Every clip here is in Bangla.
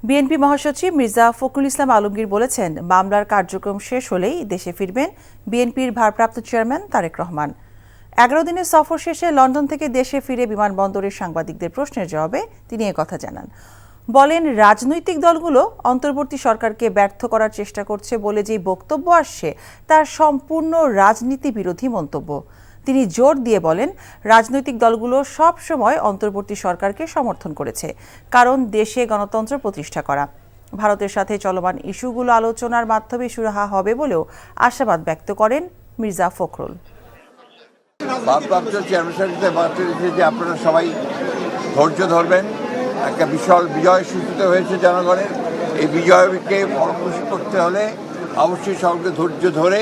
বিএনপি মহাসচিব মির্জা ফখরুল ইসলাম আলমগীর বলেছেন, মামলার কার্যক্রম শেষ হলেই দেশে ফিরবেন বিএনপির ভারপ্রাপ্ত চেয়ারম্যান তারেক রহমান। 11 দিনের সফর শেষে লন্ডন থেকে দেশে ফিরে বিমানবন্দরে সাংবাদিকদের প্রশ্নের জবাবে তিনি একথা জানান। বলেন, রাজনৈতিক দলগুলো অন্তর্বর্তী সরকারকে ব্যর্থ করার চেষ্টা করছে বলে যে বক্তব্য আসছে তার সম্পূর্ণ রাজনীতি বিরোধী মন্তব্য। তিনি জোর দিয়ে বলেন, রাজনৈতিক দলগুলো সব সময় অন্তর্বর্তী সরকারকে সমর্থন করেছে, কারণ দেশে গণতন্ত্র প্রতিষ্ঠা করা। ভারতের সাথে চলমান ইস্যুগুলো আলোচনার মাধ্যমে সুরাহা হবে বলেও আশাবাদ ব্যক্ত করেন মির্জা ফখরুল। ভারপ্রাপ্ত চেয়ারম্যান যে আপনারা সবাই ধৈর্য ধরবেন। একটা বিশাল বিজয় সূচিত হয়েছে জনগণের। এই বিজয়কে ফলপ্রসূ করতে হলে অবশ্যই সকলকে ধৈর্য ধরে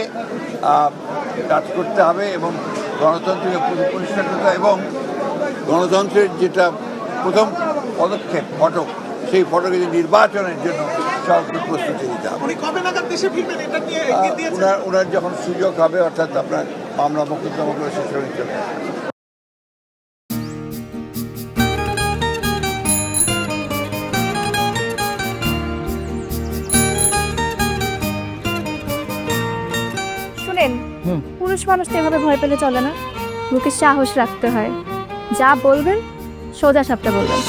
কাজ করতে হবে এবং গণতন্ত্রকে প্রতিষ্ঠা করতে হবে এবং গণতন্ত্রের যেটা প্রথম পদক্ষেপ ফটক, সেই ফটকে নির্বাচনের জন্য সকলকে প্রস্তুতি দিতে হবে। ওনার যখন সুযোগ হবে, অর্থাৎ আপনার মামলা মোকদ্দমাগুলো শেষ হয়ে যাবে। শুনেন, পুরুষ মানুষ তো এভাবে ভয় পেলে চলে না, বুকে সাহস রাখতে হয়। যা বলবেন সোজা সাপটা বলবেন।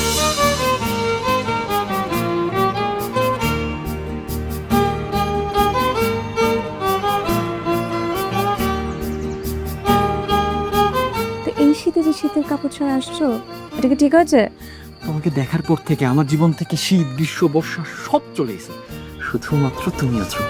তো এই শীতে যে শীতের কাপড় ছাড়া আসছো, এটা কি ঠিক আছে? তোমাকে দেখার পর থেকে আমার জীবন থেকে শীত, গ্রীষ্ম, বর্ষা সব চলে গেছে, শুধুমাত্র তুমি আছো।